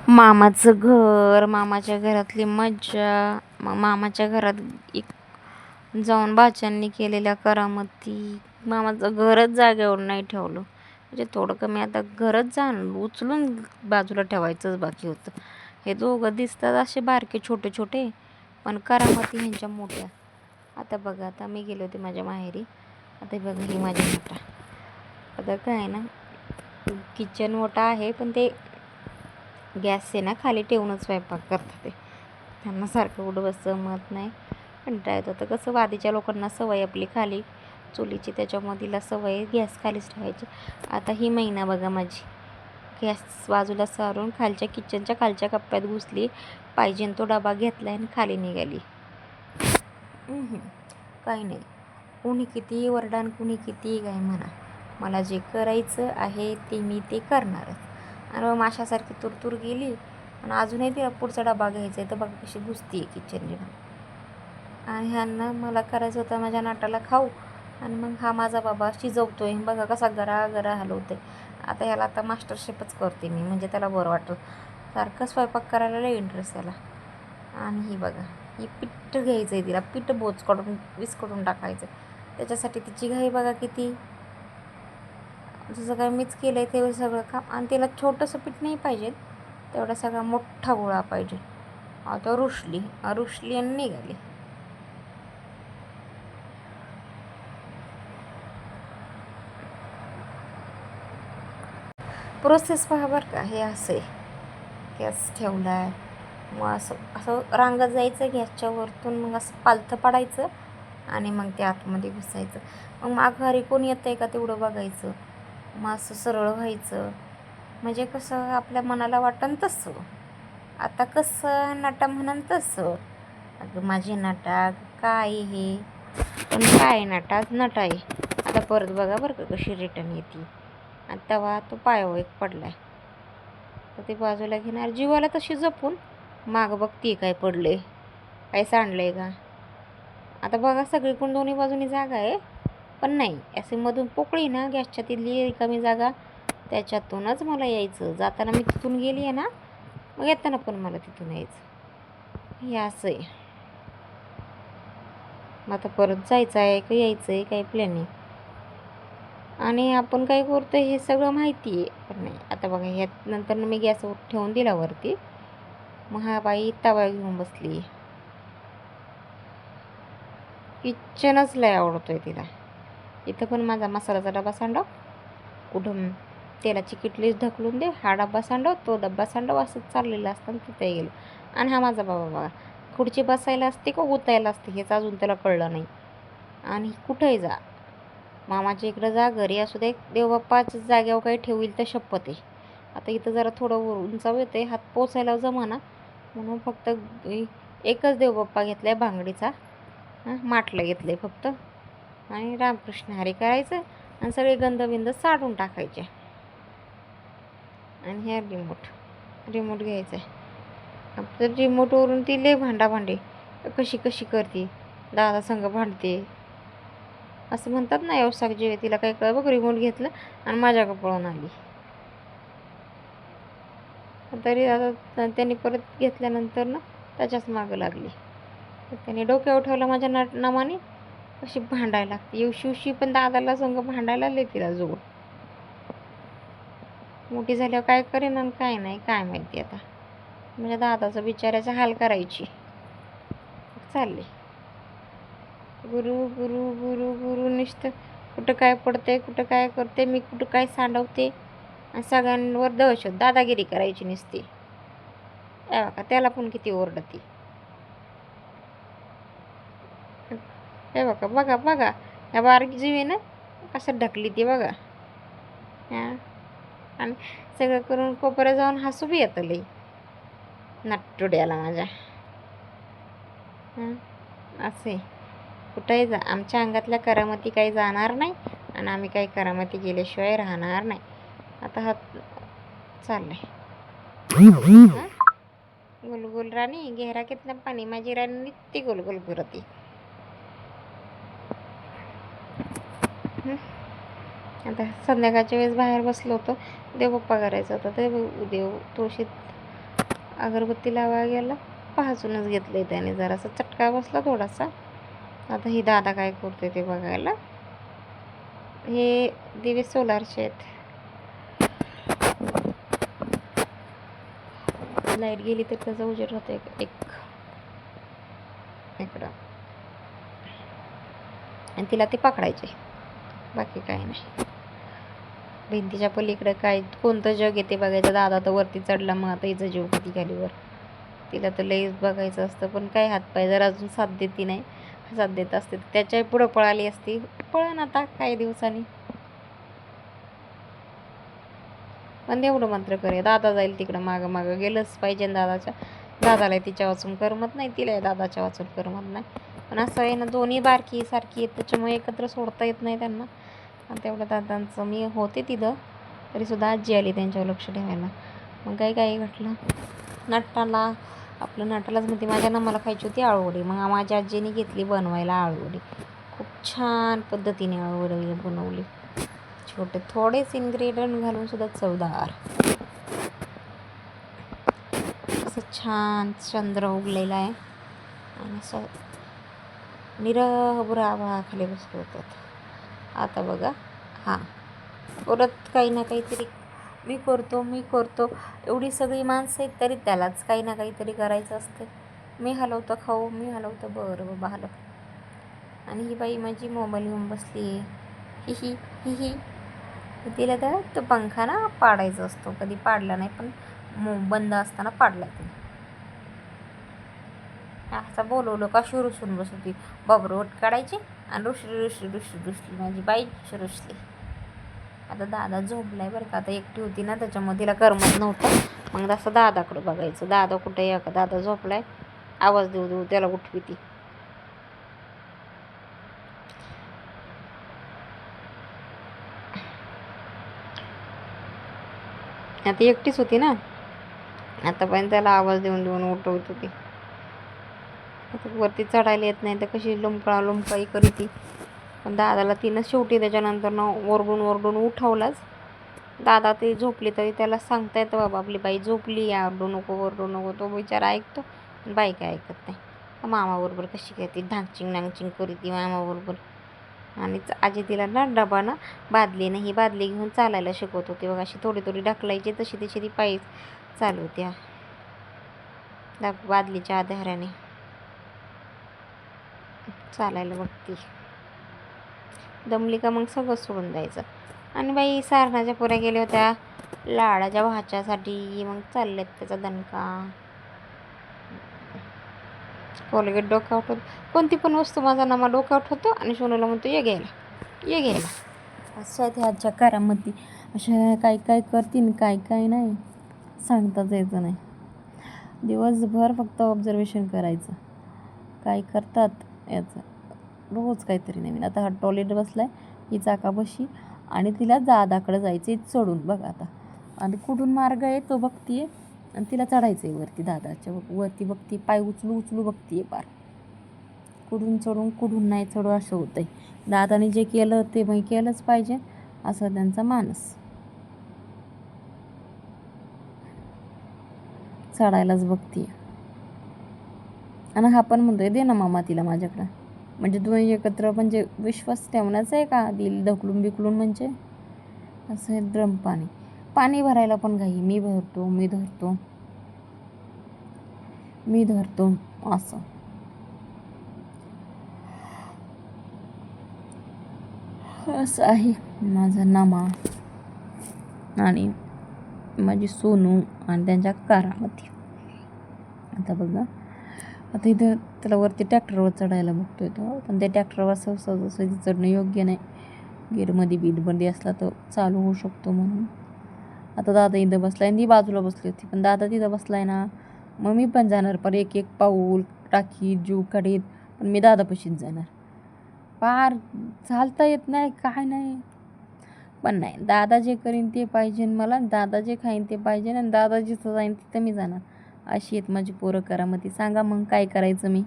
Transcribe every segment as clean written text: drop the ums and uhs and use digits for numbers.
मामाचं घर, मामाच्या घरातली मज्जा, मग मामाच्या घरात एक जाऊन बाच्यांनी केलेल्या करामती. मामाचं घरच जागेवर नाही ठेवलं, म्हणजे थोडं कमी आता घरच उचलून बाजूला ठेवायचंच बाकी होतं. हे दोघं दिसतात असे बारके छोटे छोटे, पण करामती ह्यांच्या मोठ्या. आता बघा, आता मी गेले होते माझ्या माहेरी. आता बघा ही माझी मोठा. आता काय ना, किचन मोठा आहे, पण ते गॅस आहे ना खाली ठेवूनच स्वयंपाक करतात. ते त्यांना सारखं उडं जमत नाही, कंटाळा येतो. तर कसं वादीच्या लोकांना सवय आपली खाली चुलीची, त्याच्यामधीला सवय गॅस खालीच ठेवायची. आता ही महिना बघा माझी गॅस बाजूला सारून खालच्या किचनच्या खालच्या कप्प्यात घुसली, पाहिजे तो डबा घेतला आणि खाली निघाली. काही नाही, कुणी किती वरडान कुणी किती काय म्हणा, मला जे करायचं आहे ते मी ते करणारच. आणि मग माशासारखी तुरतूर गेली आणि अजूनही तिला पुढचा डबा घ्यायचा आहे, तर बघा कशी घुसती आहे किचनची. आणि ह्यांना मला करायचं होतं माझ्या नाटाला खाऊ, आणि मग हा माझा बाबा शिजवतोय बघा कसा गरा गरा हलवतोय. आता ह्याला आता मास्टर शेफच करते मी, म्हणजे त्याला बरं वाटतं. सारखं स्वयंपाक करायला लय इंटरेस्ट त्याला. आणि ही बघा, ही पीठ घ्यायचं आहे तिला, पीठ बोचकडून विस्कडून टाकायचं. त्याच्यासाठी तिची घाई बघा किती. जसं काय मीच केलं आहे ते सगळं काम, आणि तिला छोटंसं पीठ नाही पाहिजे, तेवढा सगळा मोठा गोळा पाहिजे. आता रुसली आणि निघाली. प्रोसेस पहा बरं का. हे असं आहे, गॅस ठेवला आहे, मग असं असं रांगत जायचं गॅसच्या वरतून, मग असं पालथं पाडायचं आणि मग ते आतमध्ये घुसायचं. मग माघारी कोण येतं आहे का तेवढं बघायचं, मग असं सरळ व्हायचं, म्हणजे कसं आपल्या मनाला वाटन तसं. आता कसं नाटा म्हणन तसं. अगं माझी नाटा काय हे, पण काय नाटा नटा आहे. आता परत बघा बरं का कशी रिटर्न येते. आणि तेव्हा तो पायावर एक पडलाय, तर ते बाजूला घेणार जीवाला तशी जपून. माग बघती काय पडले, काय सांडलंय का. आता बघा सगळीकडून दोन्ही बाजूनी जागा आहे, पण नाही असे मधून पोकळी ना गॅसच्या तिथली रिकामी जागा, त्याच्यातूनच मला यायचं. जाताना मी तिथून गेली आहे ना, मग येताना पण मला तिथून यायचं. हे असं आहे. मग आता परत जायचं आहे का यायचं आहे काही प्लॅनिंग, आणि आपण काय करतो हे सगळं माहिती आहे, पण नाही. आता बघा ह्यात नंतर मी गॅस ठेवून दिला वरती, मग हा बाई तवा घेऊन बसली. किचनच लय आवडतोय तिला. इथं पण माझा मसाल्याचा डबा सांडव, कुठं तेलाची किटलीच ढकलून दे, हा डब्बा सांडव तो डब्बा सांडव, असंच चाललेलं असतं. तिथे गेलो. आणि हा माझा बाबा बघा, खुर्ची बसायला असते का उतायला असते हेच अजून त्याला कळलं नाही. आणि कुठंही जा, मामाच्या इकडं जा, घरी असू दे, देवबाप्पाच्या जाग्यावर काही ठेवील तर शपथ आहे. आता इथं जरा थोडं उंचाव येतं आहे, हात पोचायला जमाना, म्हणून फक्त एकच देवबाप्पा घेतला आहे भांगडीचा. माटलं घेतलं आहे फक्त, आणि रामकृष्ण हरी करायचं, आणि सगळे गंधबिंद साडून टाकायचे. आणि ह्या रिमोट घ्यायचा आहे. तर रिमोटवरून ती लय भांडाभांडी कशी कशी करते, दादा संग भांडते. असं म्हणतात ना व्यवसाय जे, तिला काय कळ बघ, रिमोट घेतलं आणि माझ्याकडे पळून आली. तरी आता त्यांनी परत घेतल्यानंतर ना त्याच्याच मागं लागली. तर त्याने डोक्यावर ठेवलं माझ्या नामाने, कशी भांडायला लागते. येवशी पण दादाला संग भांडायला लय तिला जोड. मोठी झाल्यावर काय करेन आणि काय नाही काय माहिती. आता म्हणजे दादाचं बिचाऱ्याचा हाल करायची चालले. गुरु गुरु गुरु गुरु नुसतं, कुठं काय पडते कुठं काय करते मी, कुठं काय सांडवते, आणि सगळ्यांवर दहशत दादागिरी करायची नुसती. का त्याला पण किती ओरडती. हे बघा बघा बघा, ह्या बारीक जीवी ना कसं ढकली ती बघा. हां, आणि सगळं करून कोपऱ्या जाऊन हसू बी येतं लई नट्टुड्याला माझ्या. हां, असे कुठंही जा, आमच्या अंगातल्या करामती काही जाणार नाही, आणि आम्ही काही करामती गेल्याशिवाय राहणार नाही. आता हा चाललंय गोलगोल राणी घेरा कितना पाणी, माझी राणी नित्ती गोलगोल फिरती. आता संध्याकाळच्या वेळेस बाहेर बसलो होतो, देवबाप्पा करायचं होतं. ते देव तुळशीत अगरबत्ती लावा गेला, भाजूनच घेतलं त्याने, जरासा चटका बसला थोडासा. आता ही दादा काय करतोय ते बघायला. हे दिवे सोलारचे आहेत. लाईट गेली तर त्याचा उजेड होतो एक इकडं, आणि तिला ते पकडायचे, बाकी काही नाही. भिंतीच्या पलीकडे काय कोणतं जग येते बघायचं. दादा तर वरती चढला, मग आता हिचं जीव किती खाली वर. तिला तर लईच बघायचं असतं, पण काय हातपाय जर अजून साथ देती नाही. साथ देत असते त्याच्या पुढं पळाली असती. पळण आता काही दिवसांनी, पण एवढं मात्र करे, दादा जाईल तिकडं मागं मागं गेलंच पाहिजे. दादाला तिच्या वाचून करमत नाही, तिला दादाच्या वाचून करमत नाही. पण असं आहे ना, दोन्ही बारकी सारखी आहेत, त्याच्यामुळे एकत्र सोडता येत नाही त्यांना. आणि तेवढं दादांचं मी होते तिथं, तरीसुद्धा आजी आली त्यांच्यावर लक्ष ठेवायला. मग काही घटलं, नाटालाच म्हणते, माझ्या मला खायची होती आळूवडी. मग माझ्या आजीने घेतली बनवायला आळूवडी. खूप छान पद्धतीने आळूवडी बनवली. छोटे थोडेच इन्ग्रेडियंट घालून सुद्धा चवदार. असं छान चंद्र उगलेला आहे आणि असं निरभ्र आभाळाखाली बसलो होतात. आता बघा, हां परत काही ना काहीतरी मी करतो. एवढी सगळी माणसं आहेत तरी त्यालाच काही ना काहीतरी करायचं असते. मी हलवतं खाऊ, मी हलवतं, बरं बाबा हलव. आणि ही बाई माझी मोबाईल घेऊन बसली आहे. ही तिला तर पंखा ना पाडायचा असतो, कधी पाडला नाही, पण बंद असताना पाडला ते. असं बोलवलं का रुसून बसती, बाबरोट काढायची आणि रुसली माझी बाई रुसली. आता दादा झोपलाय बरं का. आता एकटी होती ना, त्याच्यामुळे तिला करमत नव्हतं. मग असं दादाकडं बघायचं, दादा कुठे या का, दादा झोपलाय, आवाज देऊ त्याला उठवी ती. आता एकटीच होती ना, आतापर्यंत त्याला आवाज देऊन उठवत होती. आता वरती चढायला येत नाही तर कशी लुमकाळी करी ती. पण दादाला तिनं शेवटी त्याच्यानंतर ओरडून उठवलाच. दादा ते झोपली तरी त्याला सांगता येतं, बाबा आपली बाई झोपली, ओरडू नको. तो बिचारा ऐकतो, बाई काय ऐकत नाही. मामाबरोबर कशी काय ती नांगचिंग करी ती मामाबरोबर. आणि आजी तिला ना डबा ना बादली ही बादली घेऊन चालायला शिकवत होती बघा. अशी थोडी ढकलायची, तशी ती पायी चालवत्या बादलीच्या आधाराने चालायला बघती. दमली का मग सगळं सोडून द्यायचं. आणि बाई सारणाच्या पुऱ्या गेल्या होत्या लाडाच्या भाच्यासाठी, मग चाललेत त्याचा दणका. कोलगेट डोक्यावर होतो, कोणती पण वस्तू माझा नामा डोक्यावर होतो आणि सोनूला म्हणतो ये घ्यायला. अशा त्या आजच्या कारामध्ये अशा काय करतील, काय नाही सांगताच यायचं नाही. दिवसभर फक्त ऑब्झर्वेशन करायचं, काय करतात याचं, रोज काहीतरी नवीन. आता हा टॉयलेट बसलाय, ही चाकाबशी, आणि तिला दादाकडे जायचं चढून बघा आता. आणि कुठून मार्ग आहे तो बघतीये, आणि तिला चढायचं आहे वरती, दादाच्या वरती बघती, पाय उचलू बघतीये पार. कुठून चढून कुठून नाही चढू असं होतं आहे. दादाने जे केलं ते मग केलंच पाहिजे असं त्यांचा मानस. चढायलाच बघतीये. आणि हा पण म्हणतोय दे ना मामा तिला माझ्याकडं. म्हणजे दोन्ही एकत्र, म्हणजे विश्वास ठेवण्याचं आहे का, दिल ढकलून बिकलून, म्हणजे असं आहे. ड्रम पाणी भरायला पण घाई, मी धरतो असं. असं आहे माझा नामा आणि माझी सोनू आणि त्यांच्या कारामध्ये. आता बघा, आता इथं त्याला वरती ट्रॅक्टरवर चढायला बघतोय तो, पण त्या ट्रॅक्टरवर सहजासहजी चढणं योग्य नाही. गिअरमध्ये बीडमध्ये असला तर चालू होऊ शकतो म्हणून. आता दादा इथं बसलाय आणि ती बाजूला बसली होती, पण दादा तिथं बसलाय ना, मग मी पण जाणार पर एक पाऊल टाकीत जीव काढीत, पण मी दादापाशीच जाणार. पार चालता येत नाही, काय नाही, पण नाही, दादा जे करीन ते पाहिजे मला, दादा जे खाईन ते पाहिजे, आणि दादा जिथं जाईन तिथं मी जाणार. अशी आहेत माझी पोरं करामती. सांगा मग काय करायचं मी.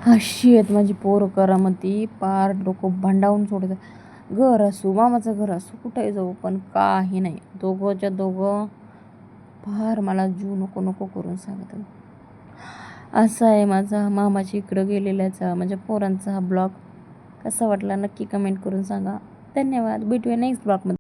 अशी आहेत माझी पोरं करामती, पार डोकं भांडावून सोडायचं. घर असू, मामाचं घर असू, कुठंही जाऊ, पण काही नाही, दोघं फार मला जीव नको नको करून सांगत. असा आहे माझा मामाची इकडं गेलेल्याचा माझ्या पोरांचा हा ब्लॉग. कसा वाटला नक्की कमेंट करून सांगा. धन्यवाद. भेटूया नेक्स्ट ब्लॉगमध्ये.